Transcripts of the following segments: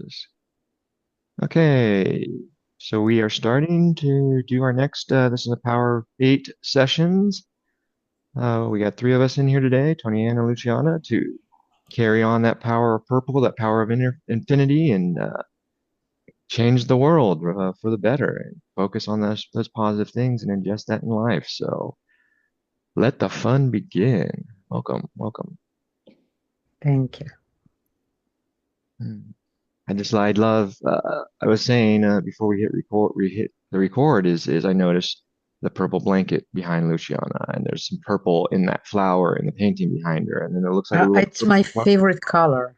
this. Okay, so we are starting to do our next, this is a Power 8 sessions. We got three of us in here today, Tony Ann and Luciana, to carry on that power of purple, that power of infinity, and change the world for the better and focus on those positive things and ingest that in life. So let the fun begin. Welcome, welcome. Thank you. Hmm. I love, I was saying before we hit the record is I noticed the purple blanket behind Luciana, and there's some purple in that flower in the painting behind her, and then it looks like a little It's my purple flower. favorite color.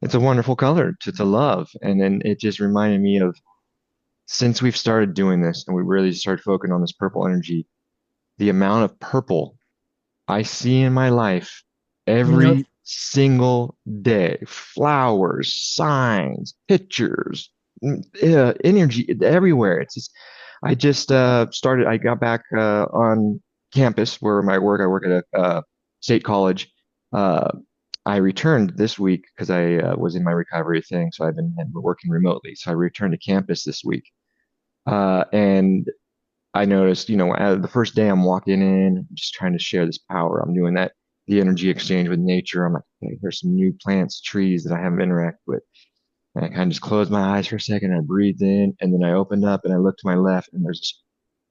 It's a wonderful color to love, and then it just reminded me of since we've started doing this and we really started focusing on this purple energy, the amount of purple I see in my life You know, every single day. Flowers, signs, pictures, energy everywhere. It's just, I just I got back on campus where I work at a state college. Uh, I returned this week because I was in my recovery thing, so had been working remotely. So I returned to campus this week. And I noticed, the first day I'm walking in, I'm just trying to share this power. I'm doing the energy exchange with nature. I'm like, okay, here's some new plants, trees that I haven't interacted with. And I kind of just closed my eyes for a second. I breathed in, and then I opened up and I looked to my left, and there's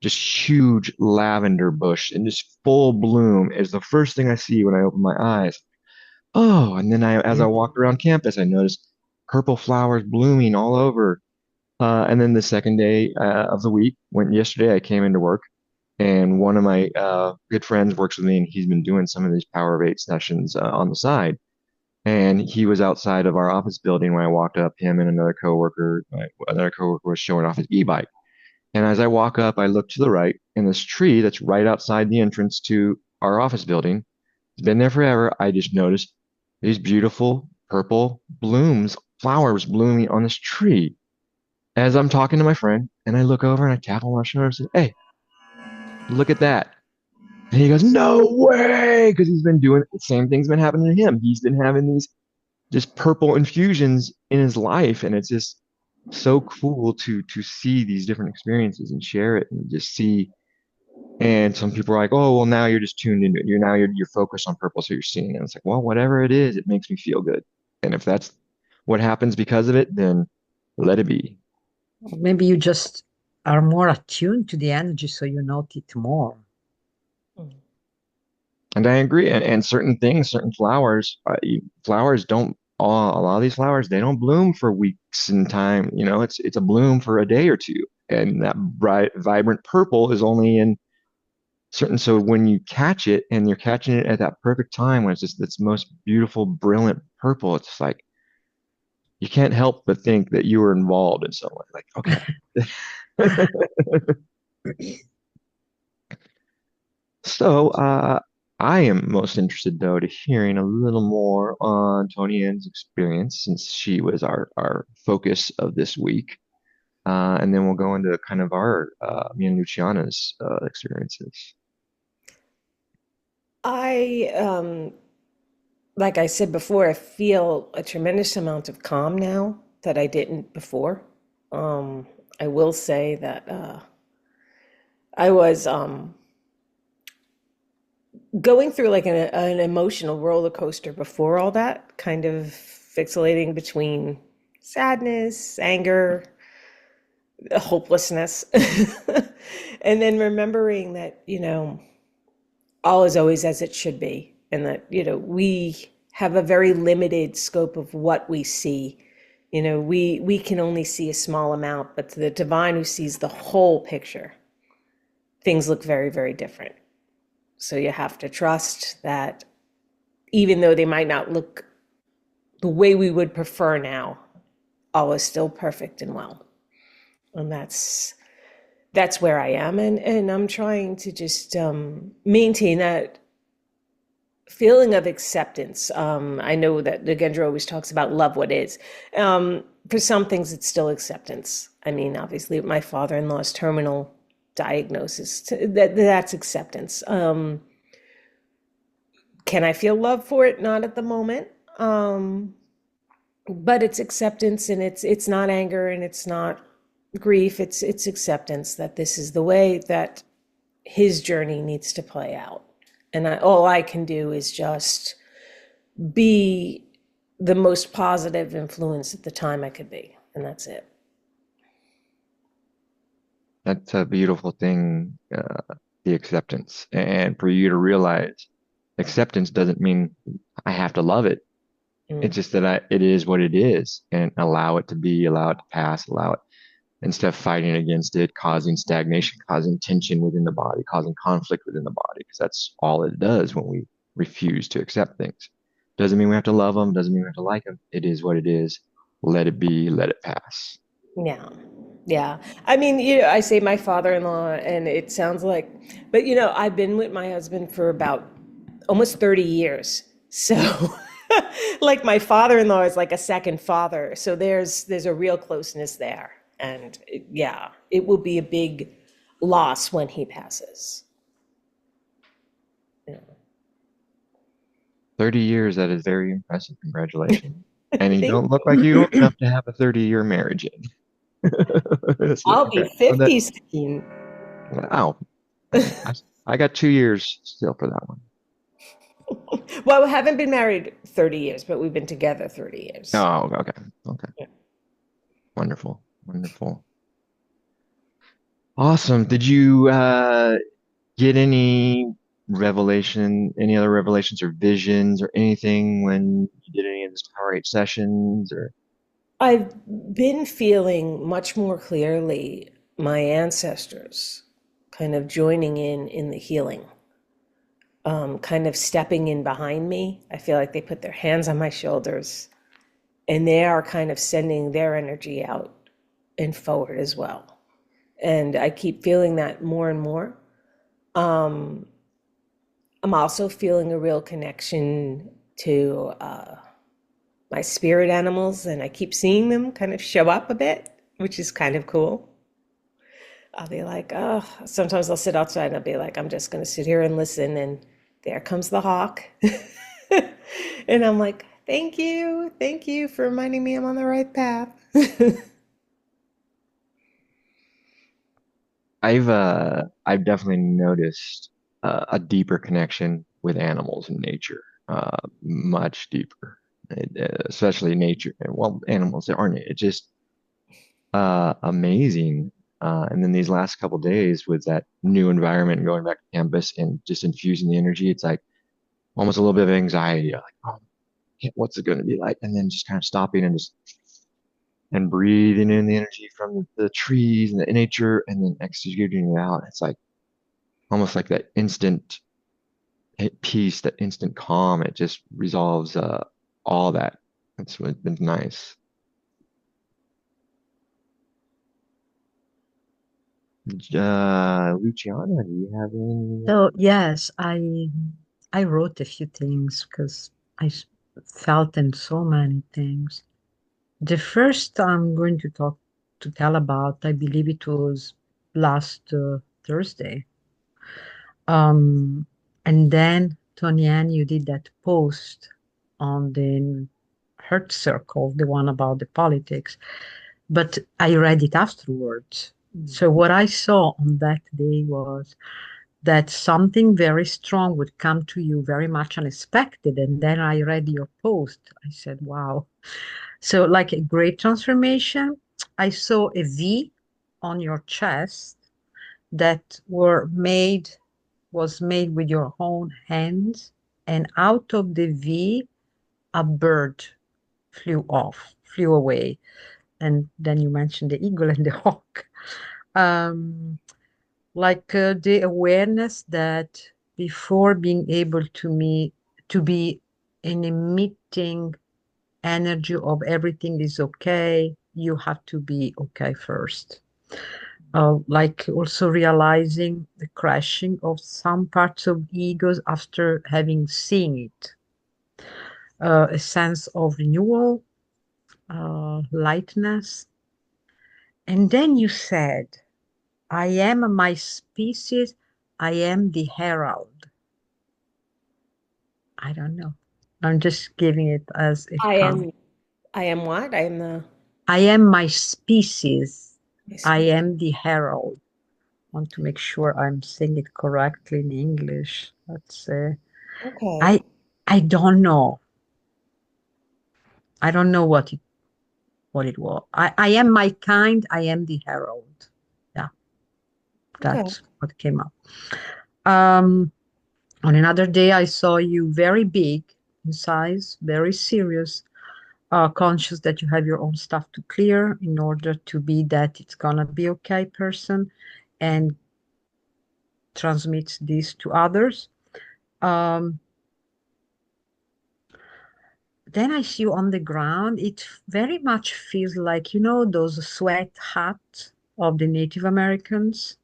just huge lavender bush and just full bloom is the first thing I see when I open my eyes. Oh, and then as I you, walked around campus, I noticed purple flowers blooming all over. And then the second day of the week, yesterday, I came into work, and one of my good friends works with me, and he's been doing some of these Power of Eight sessions on the side. And he was outside of our office building when I walked up. Him and another coworker was showing off his e-bike. And as I walk up, I look to the right, and this tree that's right outside the entrance to our office building, it's been there forever. I just noticed these beautiful purple blooms, flowers blooming on this tree as I'm talking to my friend, and I look over and I tap on my shoulder and say, "Hey, look at that." And he goes, "No way!" Because he's been doing the same thing's been happening to him. He's been having these just purple infusions in his life, and it's just so cool to see these different experiences and share it and just see. And some people are like, "Oh, well, now you're just tuned into it. You're focused on purple, so you're seeing it." And it's like, well, whatever it is, it makes me feel good. And if that's what happens because of it, then let it be. maybe you just are more attuned to the energy, so you note it more. And I agree. And certain things, certain flowers, flowers don't. A lot of these flowers, they don't bloom for weeks in time. It's a bloom for a day or two, and that bright, vibrant purple is only in certain. So when you catch it, and you're catching it at that perfect time when it's just this most beautiful, brilliant purple, it's like you can't help but think that you were involved in some way. Like, okay. So, I am most interested though to hearing a little more on Tony Ann's experience since she was our focus of this week. And then we'll go into kind of our me and Luciana's experiences. I, like I said before, I feel a tremendous amount of calm now that I didn't before. I will say that I was going through like an emotional roller coaster before all that, kind of fixating between sadness, anger, hopelessness, and then remembering that, all is always as it should be, and that we have a very limited scope of what we see. We can only see a small amount, but to the divine who sees the whole picture, things look very, very different. So you have to trust that even though they might not look the way we would prefer now, all is still perfect and well. And that's where I am, and I'm trying to just maintain that feeling of acceptance. I know that Nagendra always talks about love what is. For some things, it's still acceptance. I mean, obviously, my father-in-law's terminal diagnosis, that's acceptance. Can I feel love for it? Not at the moment. but it's acceptance, and it's not anger, and it's not grief. It's acceptance that this is the way that his journey needs to play out. And all I can do is just be the most positive influence at the time I could be. And that's it. That's a beautiful thing, the acceptance. And for you to realize acceptance doesn't mean I have to love it. Mm. It's just that it is what it is and allow it to be, allow it to pass, allow it instead of fighting against it, causing stagnation, causing tension within the body, causing conflict within the body, because that's all it does when we refuse to accept things. Doesn't mean we have to love them, doesn't mean we have to like them. It is what it is. Let it be, let it pass. Yeah. Yeah. I mean, I say my father-in-law, and it sounds like, but I've been with my husband for about almost 30 years. So like my father-in-law is like a second father. So there's a real closeness there. And yeah, it will be a big loss when he passes. Yeah. 30 years, that is very impressive. Congratulations. And you Thank don't look like you're old enough to have a 30-year marriage in. I'll be Okay. So that, 50 soon. wow. I got 2 years still for that one. Well, we haven't been married 30 years, but we've been together 30 years. Oh, okay. Okay. Yeah. Wonderful. Wonderful. Awesome. Did you get any other revelations or visions or anything when you did any of this Power 8 sessions or I've been feeling much more clearly my ancestors kind of joining in the healing, kind of stepping in behind me. I feel like they put their hands on my shoulders, and they are kind of sending their energy out and forward as well. And I keep feeling that more and more. Um, I'm also feeling a real connection to my spirit animals, and I keep seeing them kind of show up a bit, which is kind of cool. I'll be like, oh, sometimes I'll sit outside and I'll be like, I'm just going to sit here and listen. And there comes the hawk. And I'm like, thank you. Thank you for reminding me I'm on the right path. I've definitely noticed a deeper connection with animals and nature, much deeper, especially nature. Well, animals that aren't it just amazing. And then these last couple days with that new environment and going back to campus and just infusing the energy, it's like almost a little bit of anxiety. Like, oh, what's it going to be like? And then just kind of stopping and just and breathing in the energy from the trees and the nature and then executing it out. It's like almost like that instant peace, that instant calm. It just resolves all that. It's been nice. Luciana, do you have any? So yes, I wrote a few things because felt in so many things. The first I'm going to tell about, I believe it was last Thursday. Um, and then Tony Ann, you did that post on the Heart Circle, the one about the politics, but I read it afterwards. So what I saw on that day was that something very strong would come to you very much unexpected. And then I read your post. I said, wow. So, like a great transformation, I saw a V on your chest that was made with your own hands. And out of the V, a bird flew away. And then you mentioned the eagle and the hawk. Um, the awareness that before being able to be in emitting energy of everything is okay, you have to be okay first. Like also realizing the crashing of some parts of egos after having seen it. A sense of renewal, lightness. And then you said, I am my species, I am the herald. I don't know. I'm just giving it as it I comes. am I am what? I am the I am my species. I I speak. am the herald. Want to make sure I'm saying it correctly in English. Let's say I Okay. I don't know. I don't know what it was. I am my kind. I am the herald. Yeah, Okay. that's what came up. Um, on another day, I saw you very big in size, very serious, conscious that you have your own stuff to clear in order to be that it's gonna be okay person and transmits this to others. Um, then I see you on the ground. It very much feels like, those sweat hats of the Native Americans,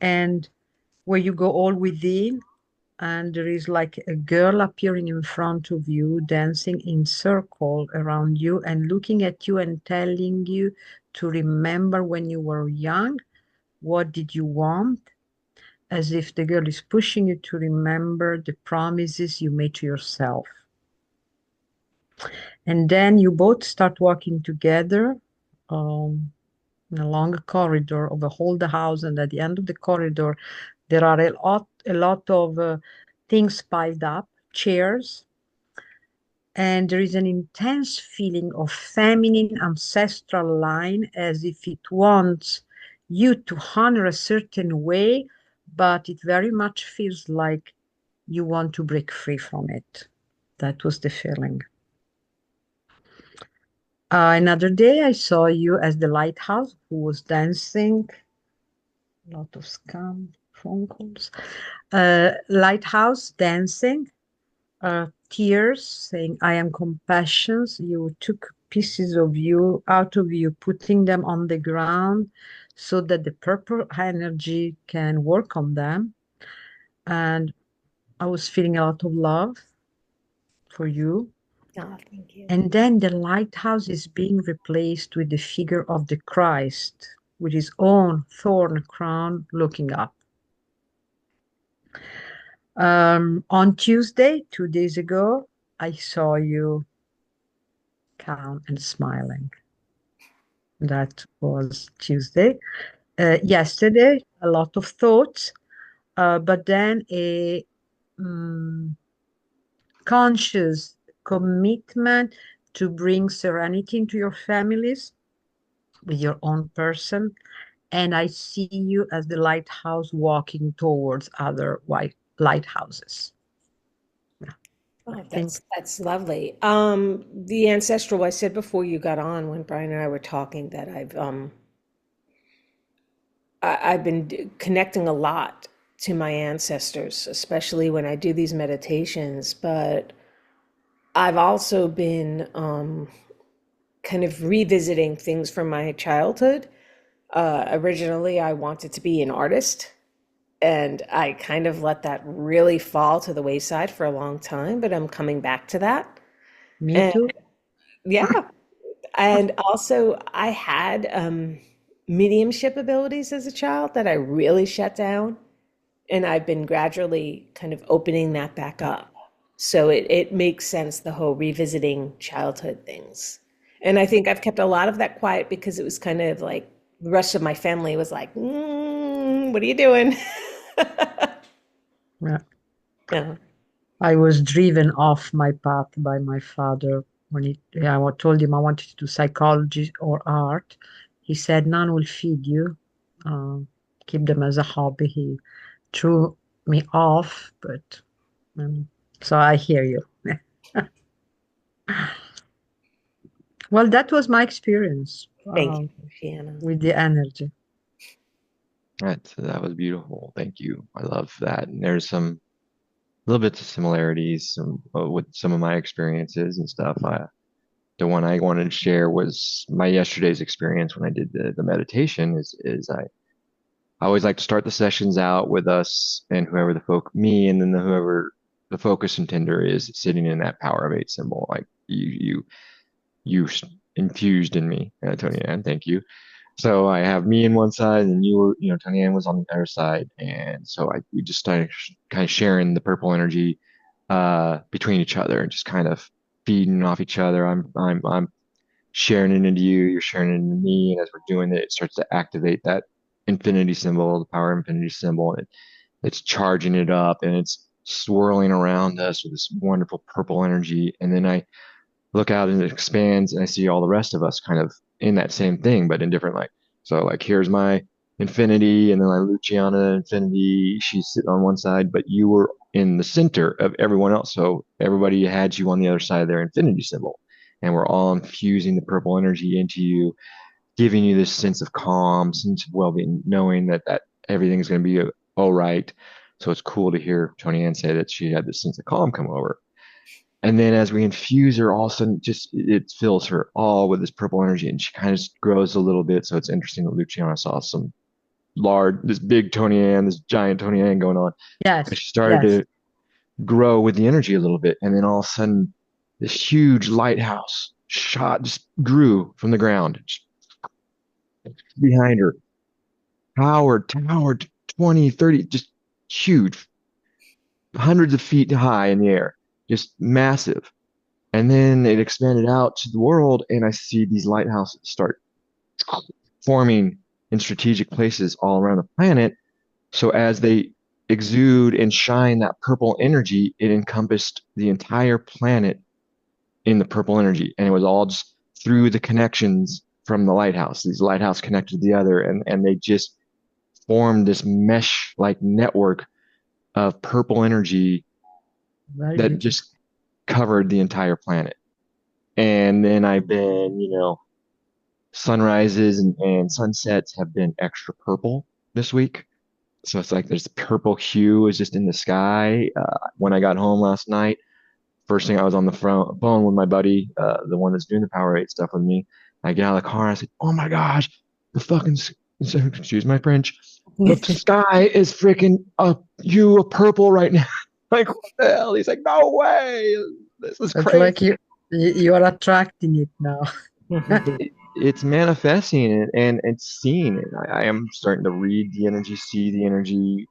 and where you go all within, and there is like a girl appearing in front of you, dancing in circle around you and looking at you and telling you to remember when you were young, what did you want? As if the girl is pushing you to remember the promises you made to yourself. And then you both start walking together um, in a long corridor of a whole the house. And at the end of the corridor, there are a lot of things piled up, chairs, and there is an intense feeling of feminine ancestral line as if it wants you to honor a certain way, but it very much feels like you want to break free from it. That was the feeling. Another day, I saw you as the lighthouse who was dancing. A lot of scam phone calls. Lighthouse dancing, tears, saying, I am compassion. You took pieces of you out of you, putting them on the ground so that the purple energy can work on them. And I was feeling a lot of love for you. Oh, thank you. And then the lighthouse is being replaced with the figure of the Christ with his own thorn crown looking up. On Tuesday, 2 days ago, I saw you calm and smiling. That was Tuesday. Yesterday, a lot of thoughts, but then a mm, conscious commitment to bring serenity into your families with your own person. And I see you as the lighthouse walking towards other white lighthouses. Yeah, I Oh, think that's lovely. The ancestral, I said before you got on when Brian and I were talking that I've been connecting a lot to my ancestors, especially when I do these meditations, but I've also been kind of revisiting things from my childhood. Originally, I wanted to be an artist, and I kind of let that really fall to the wayside for a long time, but I'm coming back to that. me And too. yeah, and also I had mediumship abilities as a child that I really shut down, and I've been gradually kind of opening that back up. So it makes sense, the whole revisiting childhood things. And I think I've kept a lot of that quiet because it was kind of like the rest of my family was like, what are you doing? Yeah. Yeah. I was driven off my path by my father when I told him I wanted to do psychology or art. He said, none will feed you. Uh, Keep them as a hobby. He threw me off, but um, so I hear you. Well, that was my experience Thank you, Shanna. with the energy. That was beautiful. Thank you. I love that. And there's some little bits of similarities with some of my experiences and stuff. The one I wanted to share was my yesterday's experience when I did the meditation. Is I always like to start the sessions out with us and whoever me, and then whoever the focus intender is sitting in that power of eight symbol. Like you infused in me, Tony Ann. Thank you. So I have me in one side, and Tony Ann was on the other side, and so we just started kind of sharing the purple energy between each other, and just kind of. feeding off each other. I'm sharing it into you, you're sharing it into me, and as we're doing it, it starts to activate that infinity symbol, the power infinity symbol. It's charging it up and it's swirling around us with this wonderful purple energy. And then I look out and it expands and I see all the rest of us kind of in that same thing, but in different like, so like here's my infinity and then my Luciana infinity. She's sitting on one side, but you were in the center of everyone else. So everybody had you on the other side of their infinity symbol. And we're all infusing the purple energy into you, giving you this sense of calm, sense of well-being, knowing that everything's going to be all right. So it's cool to hear Tony Ann say that she had this sense of calm come over. And then as we infuse her, all of a sudden, just it fills her all with this purple energy, and she kind of grows a little bit. So it's interesting that Luciana saw some this big Tony Ann, this giant Tony Ann going on. And Yes, she started yes. to grow with the energy a little bit, and then all of a sudden, this huge lighthouse shot just grew from the ground just behind her, towered 20, 30, just huge, hundreds of feet high in the air, just massive. And then it expanded out to the world, and I see these lighthouses start forming in strategic places all around the planet. So as they exude and shine that purple energy, it encompassed the entire planet in the purple energy. And it was all just through the connections from the lighthouse. These lighthouse connected to the other, and they just formed this mesh like network of purple energy Very that beautiful. just covered the entire planet. And then I've been, sunrises and sunsets have been extra purple this week. So it's like there's purple hue is just in the sky. When I got home last night, first thing I was on the phone with my buddy, the one that's doing the Powerade stuff with me. I get out of the car and I said, "Oh my gosh, the fucking excuse my French, the sky is freaking a hue of purple right now." Like what the hell? He's like, "No way, this is It's like crazy." you are attracting it now. It's manifesting it and it's seeing it. I am starting to read the energy, see the energy,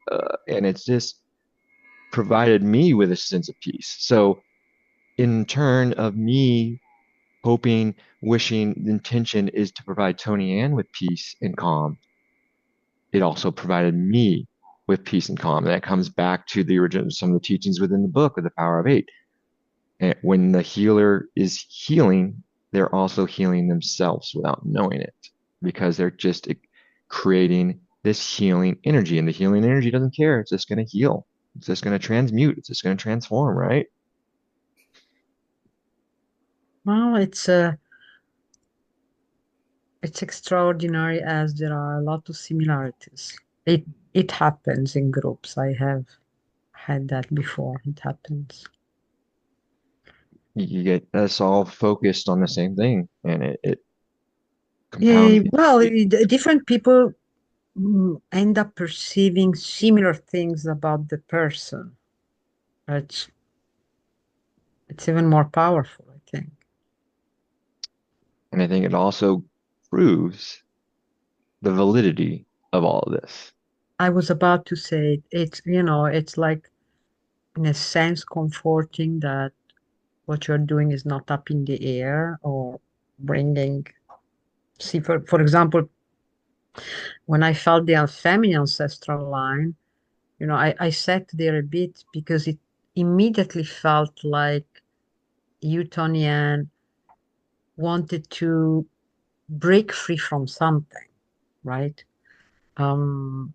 and it's just provided me with a sense of peace. So, in turn of me hoping, wishing, the intention is to provide Tony Ann with peace and calm, it also provided me with peace and calm. And that comes back to the original, some of the teachings within the book of the Power of Eight. And when the healer is healing, they're also healing themselves without knowing it because they're just creating this healing energy. And the healing energy doesn't care. It's just going to heal. It's just going to transmute. It's just going to transform, right? Well, it's extraordinary as there are a lot of similarities. It happens in groups. I have had that before. It happens. You get us all focused on the same thing and it compounds the Well, energy. different people end up perceiving similar things about the person. It's it's even more powerful, I think. And I think it also proves the validity of all of this. I was about to say it's like in a sense comforting that what you're doing is not up in the air or bringing. See, for example, when I felt the family ancestral line, I sat there a bit because it immediately felt like Utonian wanted to break free from something, right? Um,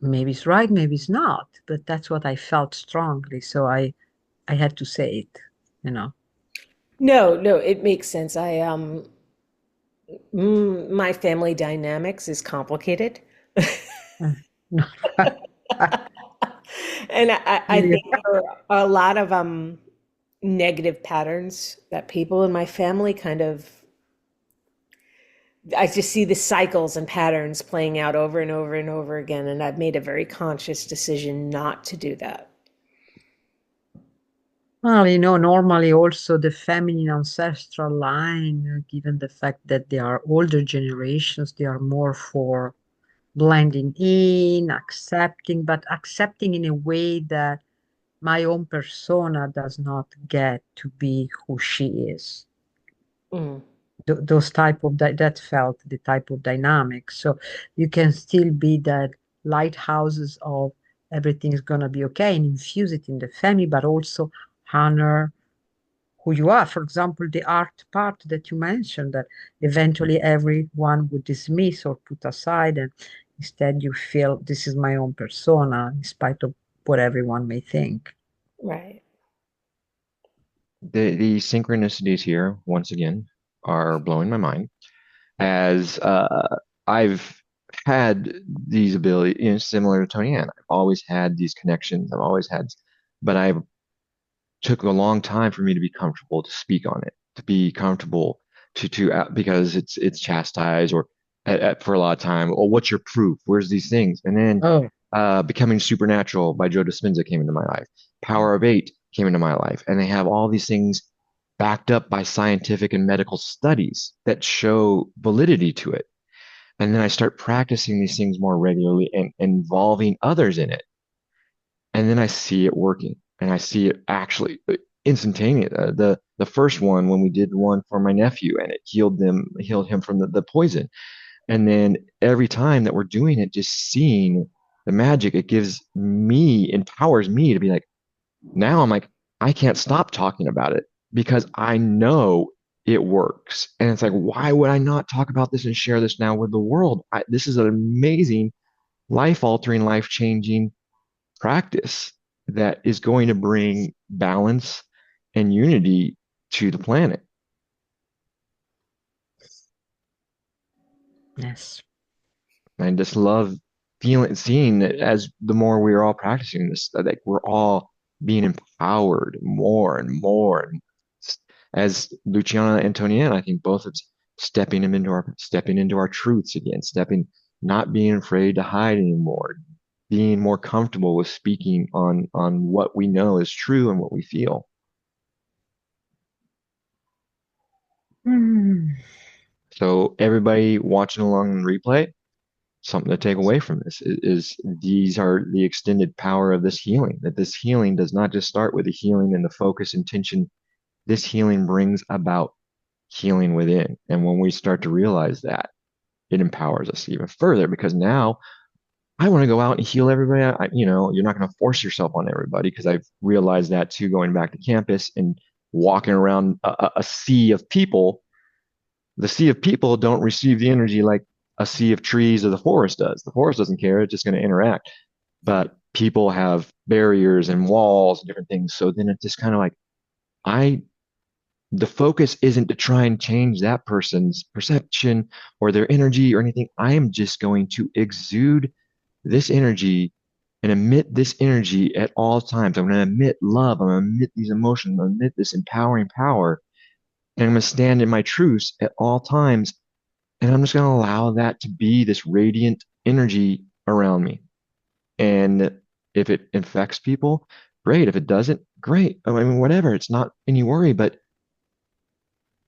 maybe it's right, maybe it's not, but that's what I felt strongly. So I had to say it, you know. No, no, it makes sense. My family dynamics is complicated. And I Yeah. think there are a lot of negative patterns that people in my family kind of, I just see the cycles and patterns playing out over and over and over again. And I've made a very conscious decision not to do that. Well, normally also the feminine ancestral line, given the fact that they are older generations, they are more for blending in, accepting, but accepting in a way that my own persona does not get to be who she is. Mm. Those type of that felt the type of dynamic. So you can still be that lighthouses of everything's gonna be okay and infuse it in the family, but also honor who you are. For example, the art part that you mentioned, that eventually everyone would dismiss or put aside, and instead you feel this is my own persona, in spite of what everyone may think. Right. The synchronicities here, once again, are blowing my mind as I've had these abilities, similar to Tony Ann. I've always had these connections. I've always had, but I took a long time for me to be comfortable to speak on it, to be comfortable because it's chastised or for a lot of time. Oh, what's your proof? Where's these things? And then Oh, Becoming Supernatural by Joe Dispenza came into my life. Power of Eight came into my life, and they have all these things backed up by scientific and medical studies that show validity to it. And then I start practicing these things more regularly and involving others in it. And then I see it working and I see it actually instantaneous. The first one when we did one for my nephew and it healed him from the poison. And then every time that we're doing it, just seeing the magic, empowers me to be like, now I'm like, I can't stop talking about it because I know it works. And it's like, why would I not talk about this and share this now with the world? This is an amazing, life altering, life changing practice that is going to bring balance and unity to the planet. yes. I just love seeing that as the more we are all practicing this, that like we're all being empowered more and more. And as Luciana and Toniana, I think both of us stepping into our truths again, not being afraid to hide anymore, being more comfortable with speaking on what we know is true and what we feel. Hmm. So everybody watching along in replay, something to take away from this is these are the extended power of this healing, that this healing does not just start with the healing and the focus intention. This healing brings about healing within. And when we start to realize that, it empowers us even further because now I want to go out and heal everybody. You're not going to force yourself on everybody because I've realized that too, going back to campus and walking around a sea of people. The sea of people don't receive the energy like a sea of trees or the forest does. The forest doesn't care. It's just going to interact. But people have barriers and walls and different things. So then it's just kind of like, I, the focus isn't to try and change that person's perception or their energy or anything. I am just going to exude this energy and emit this energy at all times. I'm going to emit love. I'm going to emit these emotions. I'm going to emit this empowering power. And I'm going to stand in my truths at all times. And I'm just going to allow that to be this radiant energy around me. And if it infects people, great. If it doesn't, great. I mean, whatever. It's not any worry, but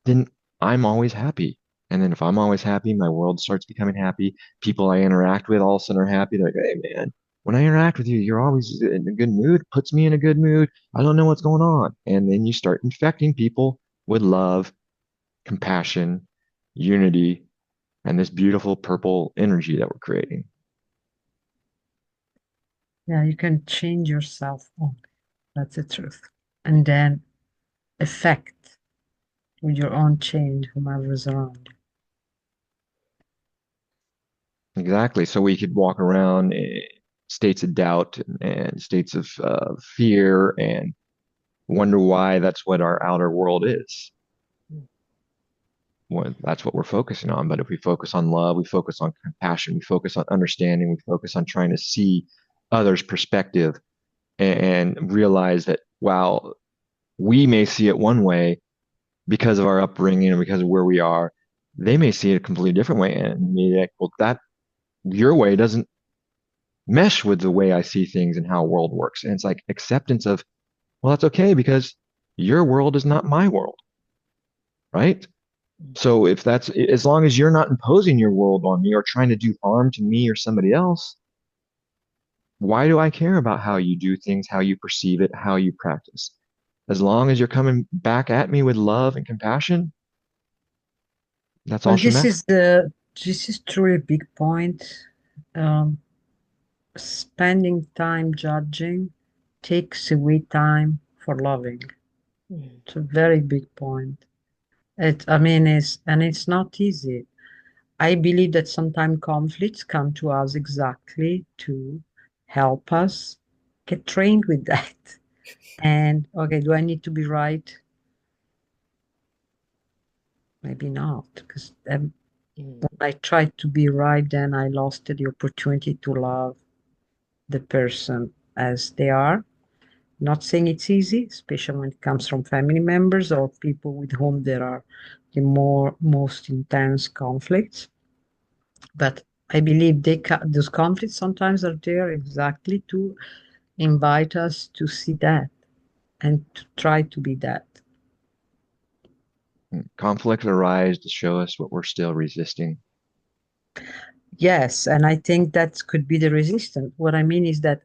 then I'm always happy. And then if I'm always happy, my world starts becoming happy. People I interact with all of a sudden are happy. They're like, hey, man, when I interact with you, you're always in a good mood, puts me in a good mood. I don't know what's going on. And then you start infecting people with love, compassion, unity, and this beautiful purple energy that we're creating. Yeah, you can change yourself on. That's the truth. And then affect with your own change whomever's around Exactly. So we could walk around in states of doubt and states of fear and wonder why that's what our outer world is. Well, that's what we're focusing on. But if we focus on love, we focus on compassion, we focus on understanding, we focus on trying to see others' perspective and realize that while we may see it one way because of our upbringing and because of where we are, they may see it a completely different way and be like, well, that your way doesn't mesh with the way I see things and how world works. And it's like acceptance of, well, that's okay because your world is not my world, right? So if that's as long as you're not imposing your world on me or trying to do harm to me or somebody else, why do I care about how you do things, how you perceive it, how you practice? As long as you're coming back at me with love and compassion, that's all Well, should matter. this is truly a big point. Um, Spending time judging takes away time for loving. Mm. It's a very big point. It's not easy. I believe that sometimes conflicts come to us exactly to help us get trained with that. And okay, do I need to be right? Maybe not, because Mm. when I tried to be right, then I lost the opportunity to love the person as they are. Not saying it's easy, especially when it comes from family members or people with whom there are the most intense conflicts. But I believe those conflicts sometimes are there exactly to invite us to see that and to try to be that. Conflicts arise to show us what we're still resisting. Yes, and I think that could be the resistance. What I mean is that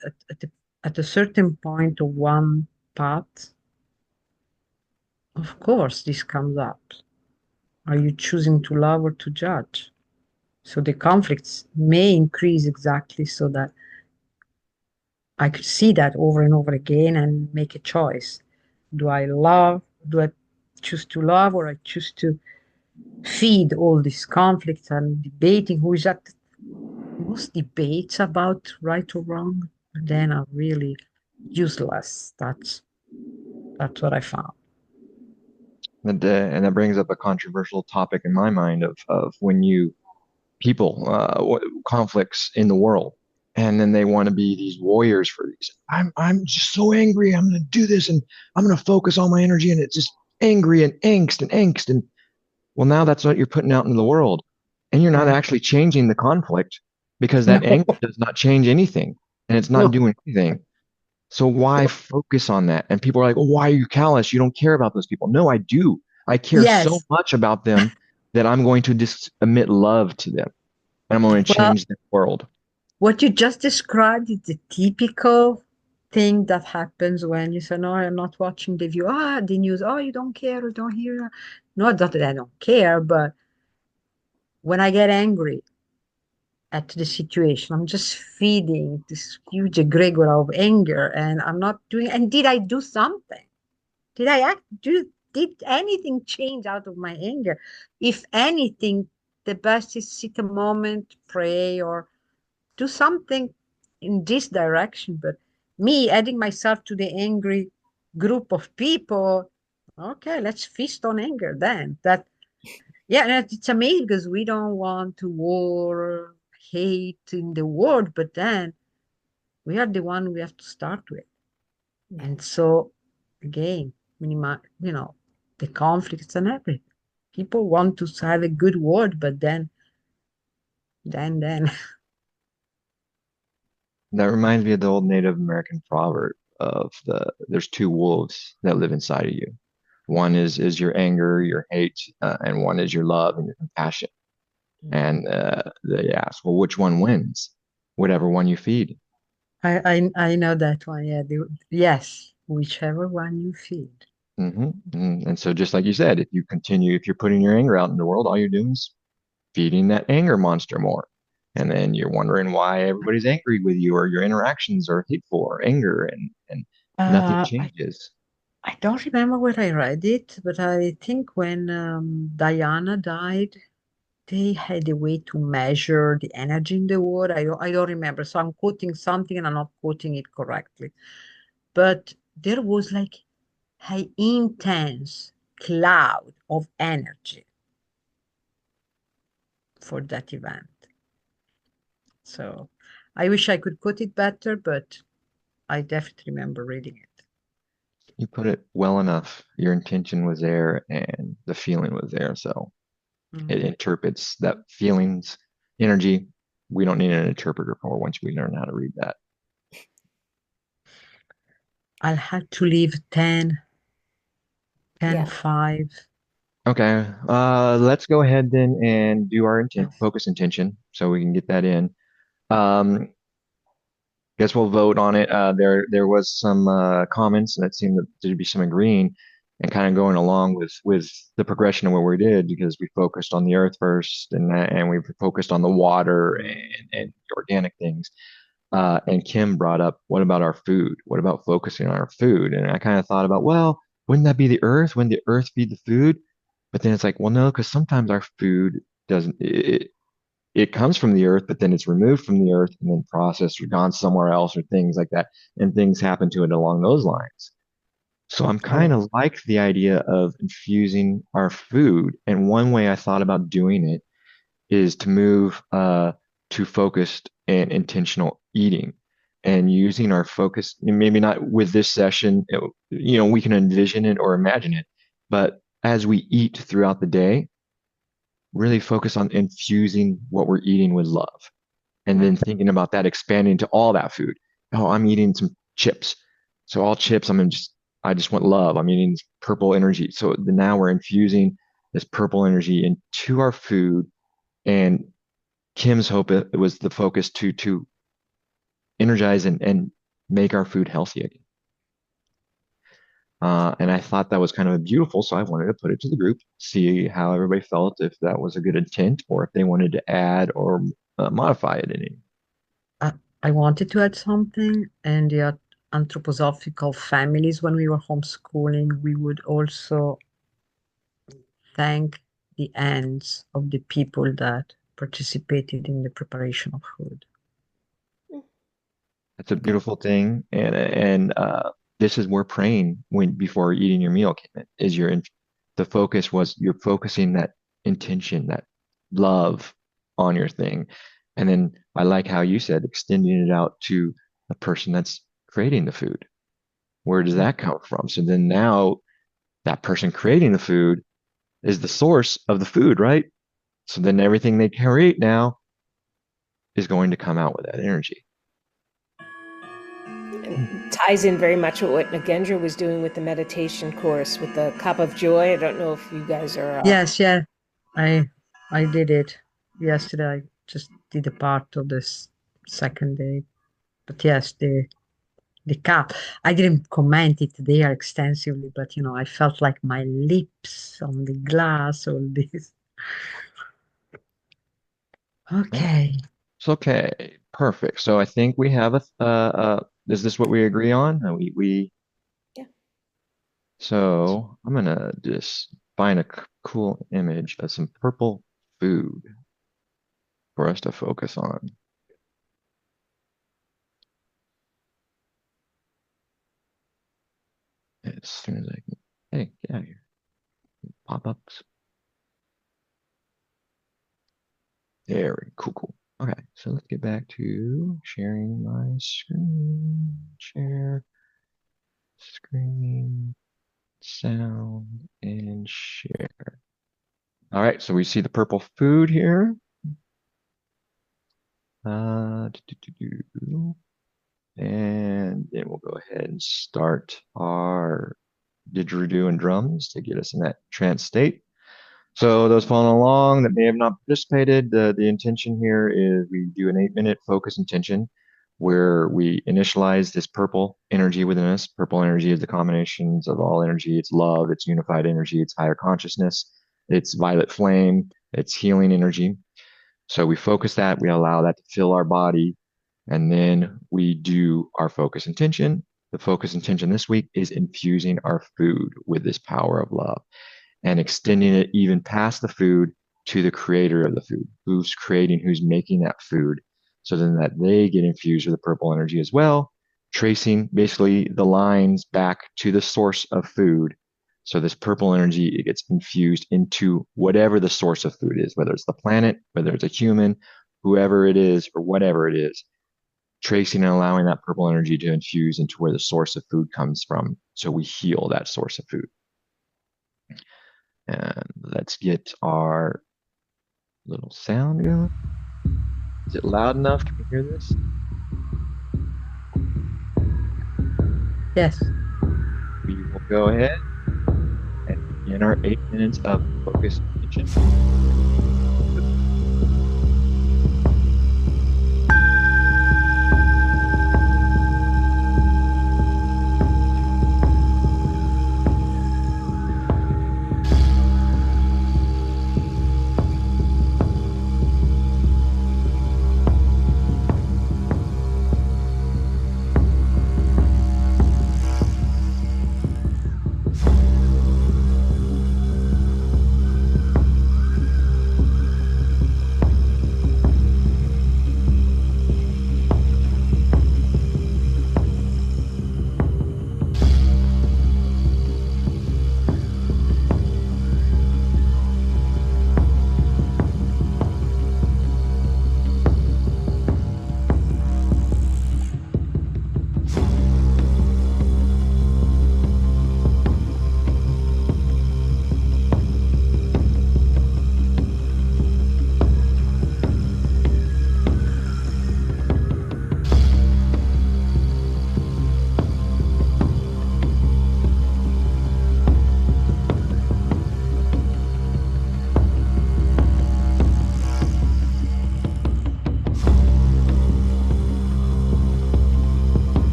at a certain point of one path, of course, this comes up. Are you choosing to love or to judge? So the conflicts may increase exactly so that I could see that over and over again and make a choice. Do I love? Do I choose to love or I choose to feed all these conflicts and debating who is at most debates about right or wrong then are really useless. That's what I found. And that brings up a controversial topic in my mind of when you people conflicts in the world, and then they want to be these warriors for these. I'm just so angry. I'm going to do this, and I'm going to focus all my energy, and it's just angry and angst and well, now that's what you're putting out into the world, and you're not Yeah. actually changing the conflict because that No, anger does not change anything, and it's not no. doing anything. So why focus on that? And people are like, well, why are you callous? You don't care about those people. No, I do. I care so Yes. much about them that I'm going to just emit love to them. And I'm going to Well, change the world. what you just described is the typical thing that happens when you say, no, I'm not watching the view. The news. Oh, you don't care or don't hear. Not that I don't care, but when I get angry at the situation, I'm just feeding this huge egregore of anger and I'm not doing, and did I do something? Did I act, did anything change out of my anger? If anything, the best is sit a moment, pray, or do something in this direction. But me adding myself to the angry group of people, okay, let's feast on anger then. Yeah, and it's amazing because we don't want to war, hate in the world, but then we are the one we have to start with. And Mm. so, again, minimize, the conflicts and everything. People want to have a good word, but then, That reminds me of the old Native American proverb of there's two wolves that live inside of you. One is your anger, your hate, and one is your love and your compassion. Mm. And they ask, well, which one wins? Whatever one you feed. I know that one. Yeah, yes, whichever one you feed. And so, just like you said, if you're putting your anger out in the world, all you're doing is feeding that anger monster more. And then you're wondering why everybody's angry with you or your interactions are hateful or anger and nothing Uh, I, changes. I don't remember where I read it, but I think when Diana died, they had a way to measure the energy in the water. I don't remember. So I'm quoting something and I'm not quoting it correctly. But there was like an intense cloud of energy for that event. So I wish I could put it better, but I definitely remember reading it. You put it well enough. Your intention was there and the feeling was there. So it Mm. interprets that feelings, energy. We don't need an interpreter for once we learn how to read that. I'll have to leave 10, ten, Yeah. 5. Okay, let's go ahead then and do our intent Yes. focus intention so we can get that in. Um, guess we'll vote on it. There was some comments that seemed to be some agreeing and kind of going along with the progression of what we did because we focused on the earth first and we focused on the water and the organic things. And Kim brought up, what about our food? What about focusing on our food? And I kind of thought about, well, wouldn't that be the earth? Wouldn't the earth feed the food? But then it's like, well, no, because sometimes our food doesn't. It comes from the earth, but then it's removed from the earth and then processed or gone somewhere else or things like that. And things happen to it along those lines. So I'm kind Oh, of like the idea of infusing our food. And one way I thought about doing it is to move to focused and intentional eating and using our focus, maybe not with this session, we can envision it or imagine it, but as we eat throughout the day, really focus on infusing what we're eating with love. And then thinking about that, expanding to all that food. Oh, I'm eating some chips. So all chips, I just want love. I'm eating this purple energy. So now we're infusing this purple energy into our food. And Kim's hope it was the focus to energize and make our food healthy again. And I thought that was kind of beautiful, so I wanted to put it to the group, see how everybody felt, if that was a good intent, or if they wanted to add or modify it in any. I, I wanted to add something, and the anthroposophical families, when we were homeschooling, we would also thank the ends of the people that participated in the preparation of food. That's a beautiful thing, and this is where praying when before eating your meal came in. The focus was you're focusing that intention, that love on your thing, and then I like how you said extending it out to the person that's creating the food. Where does that come from? So then now that person creating the food is the source of the food, right? So then everything they create now is going to come out with that energy. And ties in very much with what Nagendra was doing with the meditation course with the cup of joy. I don't know if you guys are. Yes, yeah, I I did it yesterday. I just did a part of this second day. But yes, the cup. I didn't comment it there extensively, but I felt like my lips on the glass, all this. Yeah. Okay. It's okay. Perfect. So I think we have is this what we agree on? Yeah. So I'm gonna just find a cool image of some purple food for us to focus on. As soon as I can, hey, get out of here. Pop-ups. There we go. Cool, cool. Okay, so let's get back to sharing my screen. Share, screen, sound, and share. All right, so we see the purple food here. And then we'll go ahead and start our didgeridoo and drums to get us in that trance state. So those following along that may have not participated, the intention here is we do an 8-minute focus intention where we initialize this purple energy within us. Purple energy is the combinations of all energy. It's love, it's unified energy, it's higher consciousness, it's violet flame, it's healing energy. So we focus that, we allow that to fill our body, and then we do our focus intention. The focus intention this week is infusing our food with this power of love and extending it even past the food to the creator of the food, who's creating, who's making that food, so then that they get infused with the purple energy as well, tracing basically the lines back to the source of food. So this purple energy, it gets infused into whatever the source of food is, whether it's the planet, whether it's a human, whoever it is, or whatever it is, tracing and allowing that purple energy to infuse into where the source of food comes from. So we heal that source of food. And let's get our little sound going. Is it loud enough? Can we hear this? Yes. We will go ahead and begin our 8 minutes of focus attention.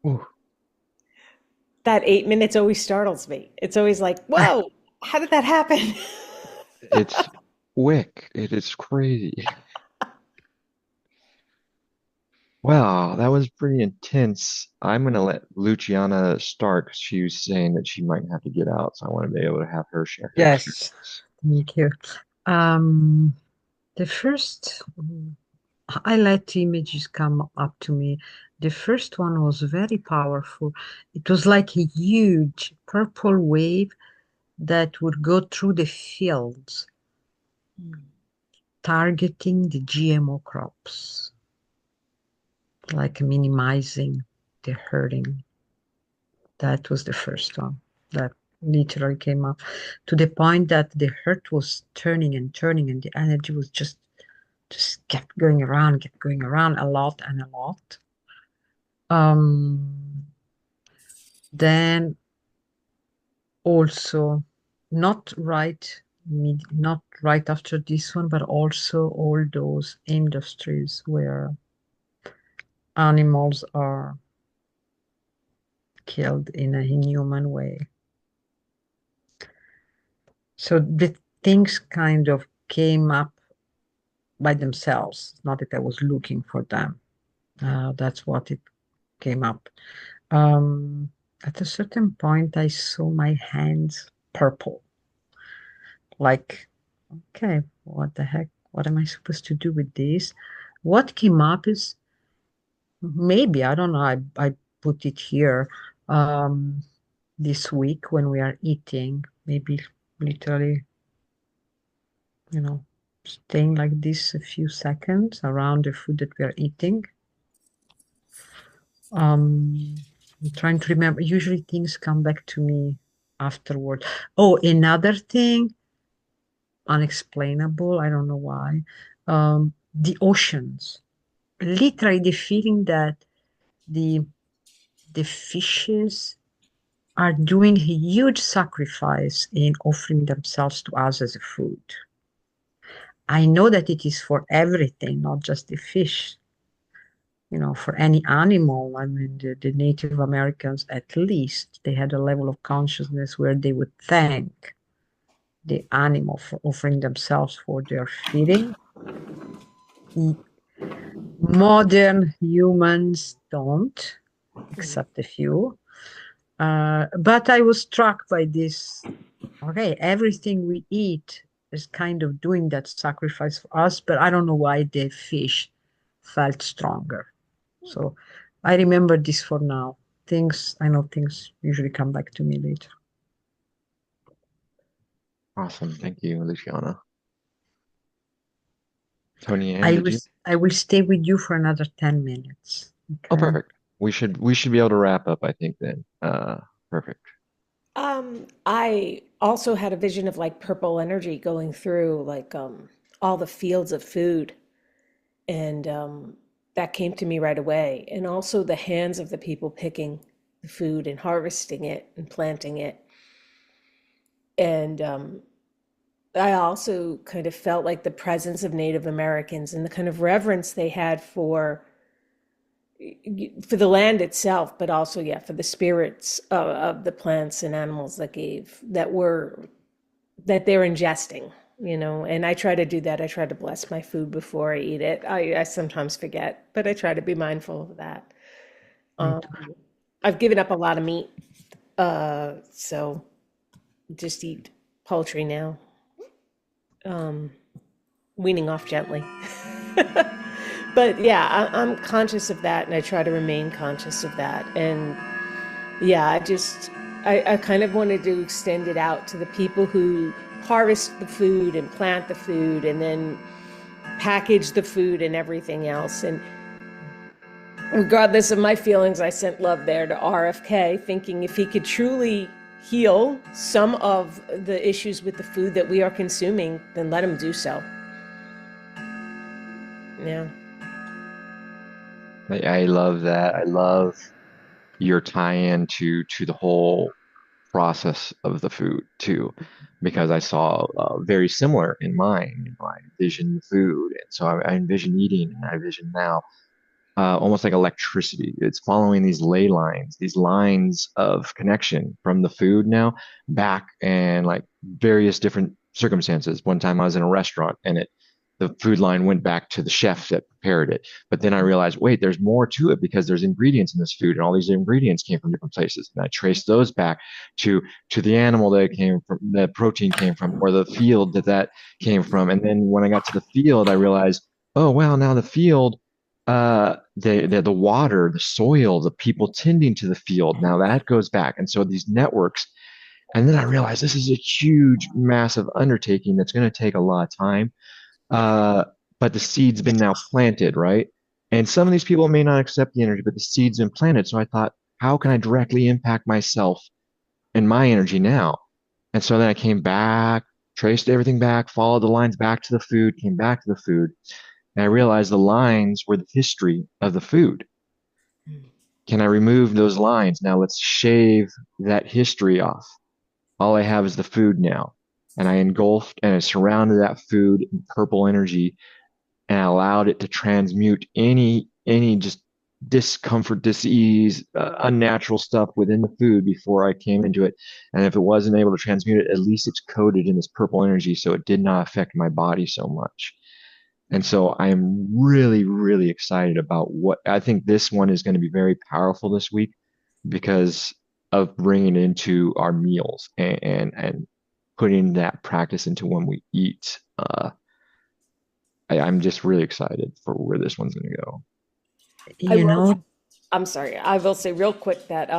Ooh, That 8 minutes always startles me. It's always like, whoa, how did that happen? it's quick. It is crazy. Wow, that was pretty intense. I'm gonna let Luciana start 'cause she was saying that she might have to get out, so I want to be able to have her share her Yes, experience. thank you. Um, the first, I let images come up to me. The first one was very powerful. It was like a huge purple wave that would go through the fields, targeting the GMO crops, like minimizing the hurting. That was the first one that literally came up to the point that the hurt was turning and turning, and the energy was just kept going around a lot and a lot. Um, then also, not right, not right after this one, but also all those industries where animals are killed in a inhuman way. So the things kind of came up by themselves, not that I was looking for them. That's what it came up. Um, at a certain point, I saw my hands purple. Like, okay, what the heck? What am I supposed to do with this? What came up is maybe, I don't know, I put it here this week when we are eating, maybe literally, you know, staying like this a few seconds around the food that we are eating. I'm trying to remember. Usually things come back to me afterward. Oh, another thing, unexplainable. I don't know why. The oceans. Literally the feeling that the the fishes are doing a huge sacrifice in offering themselves to us as a food. I know that it is for everything, not just the fish. For any animal. I mean, the Native Americans, at least, they had a level of consciousness where they would thank the animal for offering themselves for their feeding. Modern humans don't, except a few. But I was struck by this. Okay, everything we eat is kind of doing that sacrifice for us, but I don't know why the fish felt stronger. So I remember this for now. I know things usually come back to me later. Awesome. Thank you, Luciana. Tony Ann, I did will you? I will stay with you for another 10 minutes. Oh, Okay. perfect. We should be able to wrap up, I think then. Perfect. I also had a vision of like purple energy going through like all the fields of food, and that came to me right away. And also the hands of the people picking the food and harvesting it and planting it. And I also kind of felt like the presence of Native Americans and the kind of reverence they had for the land itself, but also, yeah, for the spirits of the plants and animals that they're ingesting, and I try to do that. I try to bless my food before I eat it. I sometimes forget, but I try to be mindful of that. Me Um, too. I've given up a lot of meat, so just eat poultry now, um, weaning off gently. But yeah, I'm conscious of that, and I try to remain conscious of that. And yeah, I kind of wanted to extend it out to the people who harvest the food and plant the food and then package the food and everything else. And regardless of my feelings, I sent love there to RFK, thinking if he could truly heal some of the issues with the food that we are consuming, then let him do so. Yeah. I love that. I love your tie-in to the whole process of the food too, because I saw very similar in mine. I envisioned food, and so I envision eating, and I envision now almost like electricity. It's following these ley lines, these lines of connection from the food now back and like various different circumstances. One time I was in a restaurant and the food line went back to the chef that prepared it. But then I realized, wait, there's more to it because there's ingredients in this food, and all these ingredients came from different places. And I traced those back to the animal that it came from, the protein came from, or the field that came from. And then when I got to the field, I realized, oh wow, now the field, the water, the soil, the people tending to the field, now that goes back. And so these networks, and then I realized this is a huge, massive undertaking that's going to take a lot of time. Uh, but the seed's been now planted, right? And some of these people may not accept the energy, but the seed's been planted. So I thought, how can I directly impact myself and my energy now? And so then I came back, traced everything back, followed the lines back to the food, came back to the food, and I realized the lines were the history of the food. Can I remove those lines? Now let's shave that history off. All I have is the food now. And I engulfed and I surrounded that food in purple energy, and I allowed it to transmute any just discomfort, disease, unnatural stuff within the food before I came into it. And if it wasn't able to transmute it, at least it's coated in this purple energy, so it did not affect my body so much. And so I am really, really excited about what I think this one is going to be very powerful this week because of bringing it into our meals and putting that practice into when we eat. I'm just really excited for where this one's going to go. I You will. know, I'm sorry. I will say real quick that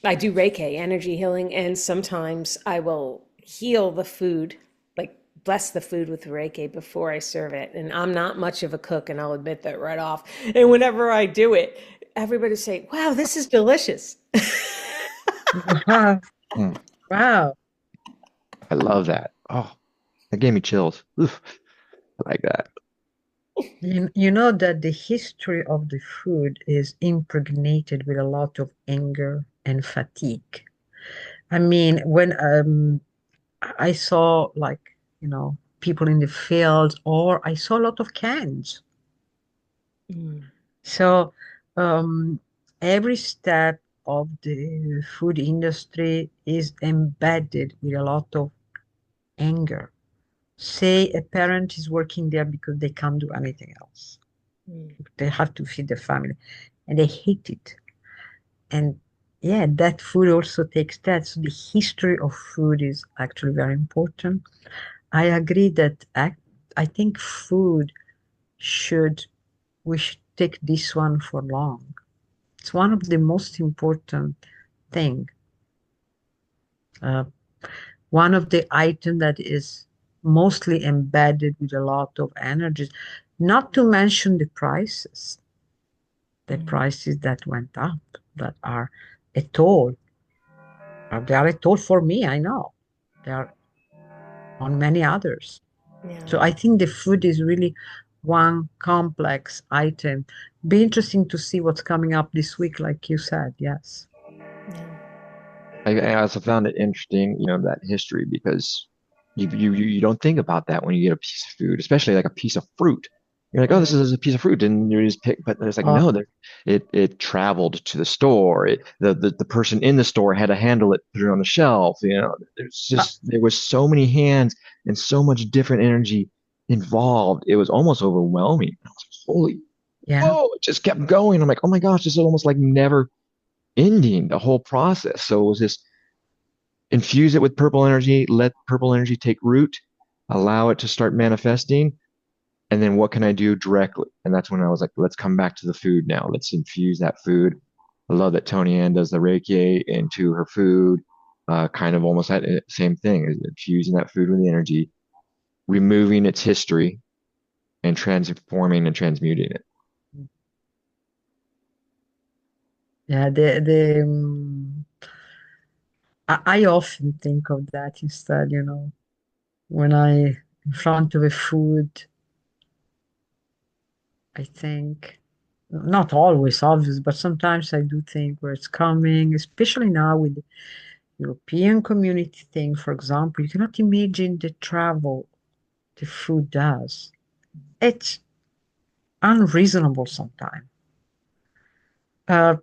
I do Reiki, energy healing, and sometimes I will heal the food, like bless the food with Reiki before I serve it. And I'm not much of a cook, and I'll admit that right off. And whenever I do it, everybody say, "Wow, this is delicious." wow, Mm, wow. I love that. Oh, that gave me chills. Oof, I like that. You know that the history of the food is impregnated with a lot of anger and fatigue. I mean, when I saw like, people in the fields, or I saw a lot of cans. Mm, So every step of the food industry is embedded with a lot of anger. Say a parent is working there because they can't do anything else. mm, They have to feed the family and they hate it. And yeah, that food also takes that. So the history of food is actually very important. I agree that I think food should, we should take this one for long. It's one of the most important thing. Uh, One of the item that is mostly embedded with a lot of energies, not to mention the mm. prices that went up, that are a toll. They are a toll for me, I know. They are on many others. Yeah, So I think the food is really one complex item. Be interesting to see what's coming up this week, like you said. Yes. yeah. I also found it interesting, that history because you don't think about that when you get a piece of food, especially like a piece of fruit. You're like, oh, this Mm. is a piece of fruit, and you just pick. But it's like, Uh, no, it traveled to the store. The person in the store had to handle it, put it on the shelf. uh, There was so many hands and so much different energy involved. It was almost overwhelming. I was like, holy, yeah. whoa! It just kept going. I'm like, oh my gosh, this is almost like never ending the whole process. So it was just infuse it with purple energy, let purple energy take root, allow it to start manifesting, and then what can I do directly? And that's when I was like, let's come back to the food now. Let's infuse that food. I love that Tony Ann does the Reiki into her food, kind of almost that same thing, is infusing that food with energy, removing its history, and transforming and transmuting it. Yeah, I often think of that instead, when in front of a food, I think, not always obvious, but sometimes I do think where it's coming, especially now with the European community thing, for example, you cannot imagine the travel the food does. It's unreasonable sometimes. Uh,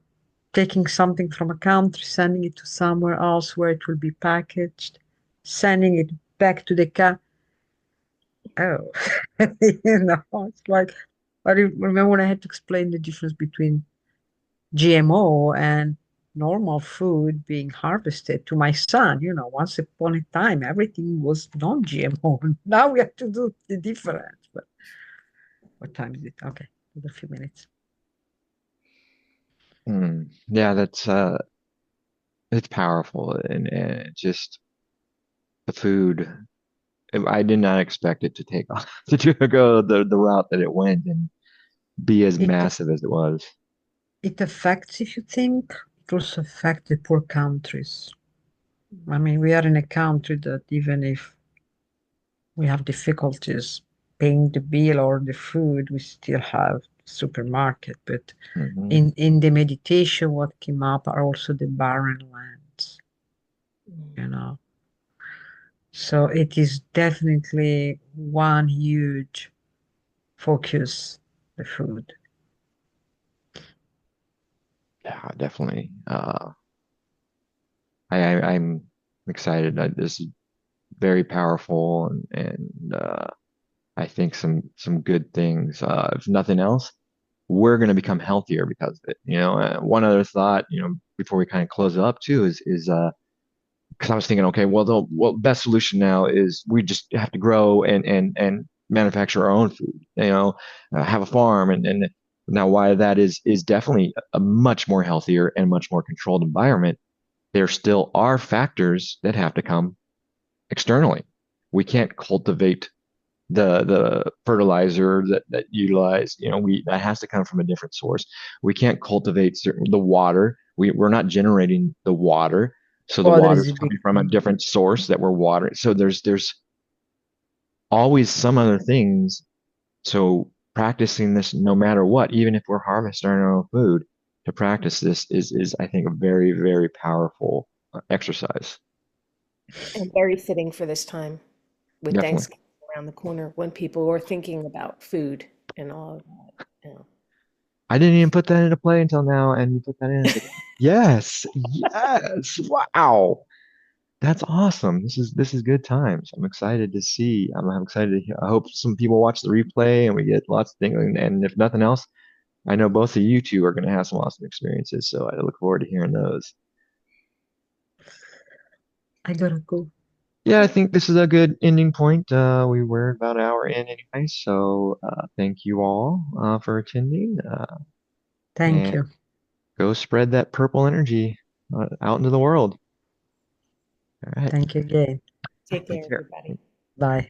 Taking something from a country, sending it to somewhere else where it will be packaged, sending it back to the oh, it's like, remember when I had to explain the difference between GMO and normal food being harvested to my son? Once upon a time, everything was non-GMO. Now we have to do the difference. But what time is it? Okay, another few minutes. Yeah, that's it's powerful and just the food. I did not expect it to take off to go the route that it went and be as It massive as it was. it affects, if you think, it also affects the poor countries. I mean, we are in a country that even if we have difficulties paying the bill or the food, we still have supermarket. But Hmm. in the meditation, what came up are also the barren lands, you Mm. know. So it is definitely one huge focus, the food. Yeah, definitely. I'm excited. This is very powerful and I think some good things. If nothing else, we're going to become healthier because of it. One other thought, before we kind of close it up too, is because I was thinking, okay, well, the best solution now is we just have to grow and manufacture our own food. Have a farm, and now why that is definitely a much more healthier and much more controlled environment. There still are factors that have to come externally. We can't cultivate the fertilizer that utilize, we that has to come from a different source. We can't cultivate the water. We're not generating the water, so the Water water is is a big coming from a thing. different source that we're watering. So there's always some other things. So practicing this no matter what, even if we're harvesting our own food, to practice this is I think a very, very powerful exercise. And very fitting for this time with Definitely. Thanksgiving around the corner when people are thinking about food and all of that. I didn't even put that into play until now, and you put that in. It's like, yes, yes, wow, that's awesome. This is good times. I'm excited to see. I'm excited to hear. I hope some people watch the replay and we get lots of things. And if nothing else, I know both of you two are going to have some awesome experiences. So I look forward to hearing those. I gotta go. Yeah, I Okay. think this is a good ending point. We were about an hour in anyway, so thank you all for attending, Thank and you. go spread that purple energy out into the world. All right. Thank you again. Take Take care, care. everybody. Bye.